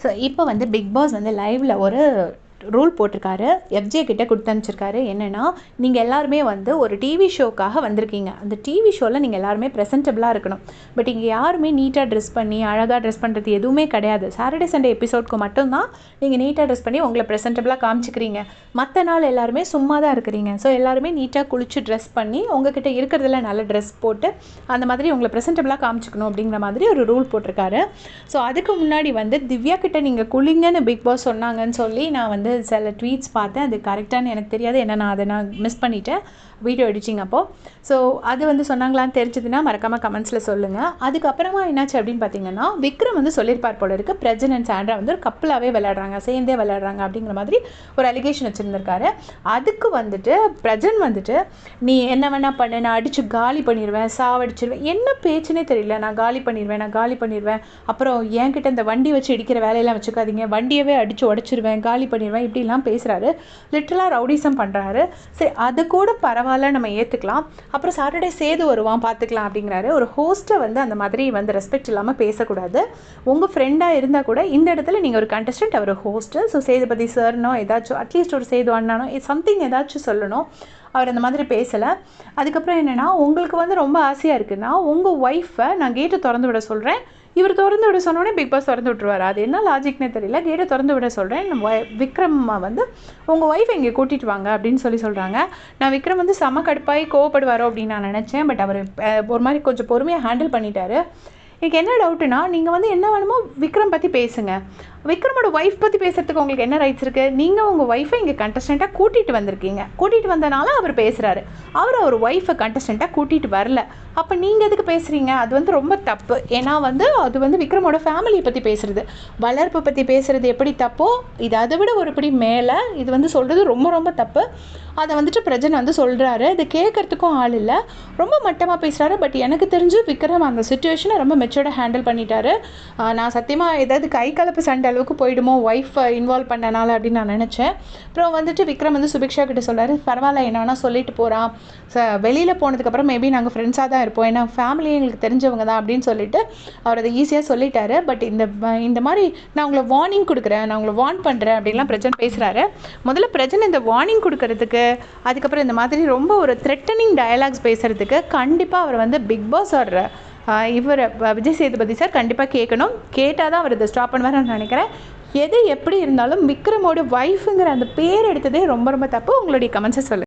So இப்போ வந்து big pass வந்து லைவ்ல ஒரு ரூல் போட்டிருக்காரு. எஃப்ஜே கிட்ட கொடுத்து அனுப்பிச்சிருக்காரு. என்னென்னா, நீங்கள் எல்லாருமே வந்து ஒரு டிவி ஷோக்காக வந்திருக்கீங்க. அந்த டிவி ஷோவில் நீங்கள் எல்லாருமே ப்ரெசென்டபிளாக இருக்கணும். பட் இங்கே யாருமே நீட்டாக ட்ரெஸ் பண்ணி அழகாக ட்ரெஸ் பண்ணுறது எதுவுமே கிடையாது. சாட்டர்டே சண்டே எபிசோட்க்கு மட்டும்தான் நீங்கள் நீட்டாக ட்ரெஸ் பண்ணி உங்களை ப்ரெசென்டபிளாக காமிச்சிக்கிறீங்க. மற்ற நாள் எல்லாருமே சும்மா தான் இருக்கிறீங்க. ஸோ எல்லாருமே நீட்டாக குளிச்சு ட்ரெஸ் பண்ணி உங்ககிட்ட இருக்கிறதுல நல்ல ட்ரெஸ் போட்டு அந்த மாதிரி உங்களை ப்ரெசென்டபிளாக காமிச்சிக்கணும் அப்படிங்கிற மாதிரி ஒரு ரூல் போட்டிருக்காரு. ஸோ அதுக்கு முன்னாடி வந்து திவ்யா கிட்ட நீங்கள் குளிங்கன்னு பிக் பாஸ் சொன்னாங்கன்னு சொல்லி நான் வந்து சில ட்வீட்ஸ் பார்த்தேன். அது கரெக்டானு எனக்கு தெரியாது. ஏன்னா நான் மிஸ் பண்ணிட்டேன் வீடியோ எடிட்டிங் அப்போது. ஸோ அது வந்து சொன்னாங்களான்னு தெரிஞ்சதுன்னா மறக்காமல் கமெண்ட்ஸில் சொல்லுங்கள். அதுக்கப்புறமா என்னாச்சு அப்படின்னு பார்த்தீங்கன்னா, விக்ரம் வந்து சொல்லியிருப்பார் போல இருக்குது, பிரஜன் அண்ட் சாண்ட்ரா வந்து ஒரு கப்பலாகவே விளையாடுறாங்க, சேர்ந்தே விளையாடுறாங்க அப்படிங்கிற மாதிரி ஒரு அலிகேஷன் வச்சுருந்துருக்காரு. அதுக்கு வந்துட்டு பிரஜன் வந்துட்டு, நீ என்ன வேணா பண்ணு, நான் அடித்து காலி பண்ணிடுவேன், சாவடிச்சிடுவேன், என்ன பேச்சுனே தெரியல, நான் காலி பண்ணிடுவேன், அப்புறம் என்கிட்ட இந்த வண்டி வச்சு இடிக்கிற வேலையெல்லாம் வச்சுக்காதீங்க, வண்டியவே அடித்து உடச்சிருவேன், காலி பண்ணிடுவேன், இப்படிலாம் பேசுகிறாரு. லிட்டரலாக ரவுடிசம் பண்ணுறாரு. சரி, அது கூட பரவாயில்ல, நம்ம ஏற்றுக்கலாம். அப்புறம் சாட்டர்டே சேது வருவான் பார்த்துக்கலாம் அப்படிங்கிறாரு. ஒரு ஹோஸ்ட்டை வந்து அந்த மாதிரி வந்து ரெஸ்பெக்ட் இல்லாமல் பேசக்கூடாது. உங்கள் ஃப்ரெண்டாக இருந்தால் கூட இந்த இடத்துல நீங்கள் ஒரு கண்டஸ்டன்ட், அவர் ஹோஸ்ட்டு. ஸோ சேதுபதி சார்னோ ஏதாச்சும் அட்லீஸ்ட் ஒரு சேது அண்ணானோ சம்திங் ஏதாச்சும் சொல்லணும். அவர் அந்த மாதிரி பேசலை. அதுக்கப்புறம் என்னென்னா, உங்களுக்கு வந்து ரொம்ப ஆசையாக இருக்குன்னா உங்கள் ஒய்ஃபை நான் கேட்டை திறந்து விட சொல்கிறேன், இவர் திறந்து விட சொன்னோடனே பிக் பாஸ் திறந்து விட்டுருவார். அது என்ன லாஜிக்னே தெரியல. கேட்டை திறந்து விட சொல்கிறேன், விக்ரம் வந்து உங்கள் ஒய்ஃபை இங்கே கூட்டிகிட்டு வாங்க அப்படின்னு சொல்கிறாங்க. நான் விக்ரம் வந்து செம கடுப்பாகி கோவப்படுவாரோ அப்படின்னு நான் நினச்சேன். பட் அவர் ஒரு மாதிரி கொஞ்சம் பொறுமையாக ஹேண்டில் பண்ணிட்டாரு. எனக்கு என்ன டவுட்டுனா, நீங்கள் வந்து என்ன வேணுமோ விக்ரம் பற்றி பேசுங்க. விக்ரமோட ஒய்ஃப் பற்றி பேசுகிறதுக்கு உங்களுக்கு என்ன ரைட்ஸ் இருக்குது? நீங்கள் உங்கள் ஒய்ஃபை இங்கே கண்டஸ்டண்ட்டாக கூட்டிகிட்டு வந்திருக்கீங்க. கூட்டிகிட்டு வந்தனால அவர் பேசுகிறாரு. அவர் ஒய்ஃபை கண்டஸ்டண்ட்டாக கூட்டிகிட்டு வரல. அப்போ நீங்கள் எதுக்கு பேசுகிறீங்க? அது வந்து ரொம்ப தப்பு. ஏன்னா வந்து அது வந்து விக்ரமோட ஃபேமிலியை பற்றி பேசுகிறது, வளர்ப்பு பற்றி பேசுகிறது எப்படி தப்போ, இது அதை விட ஒரு படி மேலே இது வந்து சொல்கிறது ரொம்ப ரொம்ப தப்பு. அதை வந்துட்டு பிரஜன் வந்து சொல்கிறாரு. இது கேட்குறதுக்கும் ஆள் இல்லை, ரொம்ப மட்டமாக பேசுகிறாரு. பட் எனக்கு தெரிஞ்சு விக்ரம் அந்த சுச்சுவேஷனை ரொம்ப மெச்சூர்டாக ஹேண்டில் பண்ணிட்டாரு. நான் சத்தியமாக ஏதாவது கை கலப்பு சண்டை அளவுக்கு போயிடுமோ ஒய்ஃப் இன்வால்வ் பண்ணனால அப்படின்னு நான் நினச்சேன். அப்புறம் வந்துட்டு விக்ரம் வந்து சுபிக்ஷா கிட்ட சொல்கிறாரு, பரவாயில்ல என்ன வேணால் சொல்லிட்டு போகிறான், வெளியில் போனதுக்கப்புறம் மேபி நாங்கள் ஃப்ரெண்ட்ஸாக தான் இருப்போம், ஏன்னா ஃபேமிலி எங்களுக்கு தெரிஞ்சவங்க தான் அப்படின்னு சொல்லிட்டு அவர் அதை ஈஸியாக சொல்லிட்டாரு. பட் இந்த மாதிரி நான் உங்களை வார்னிங் கொடுக்குறேன், நான் உங்களை வார்ன் பண்ணுறேன் அப்படின்லாம் பிரஜன் பேசுகிறாரு. முதல்ல பிரஜன் இந்த வார்னிங் கொடுக்கறதுக்கு, அதுக்கப்புறம் இந்த மாதிரி ரொம்ப ஒரு த்ரெட்டனிங் டயலாக்ஸ் பேசுகிறதுக்கு கண்டிப்பாக அவர் வந்து பிக் பாஸ் ஆடுற இவர் விஜய் சேதுபதி சார் கண்டிப்பாக கேட்கணும். கேட்டால் தான் அவர் இதை ஸ்டாப் பண்ணுவார் நான் நினைக்கிறேன். எது எப்படி இருந்தாலும் விக்ரமோட ஒய்ஃபுங்கிற அந்த பேர் எடுத்ததே ரொம்ப ரொம்ப தப்பு. உங்களுடைய கமெண்ட்ஸை சொல்லுங்கள்.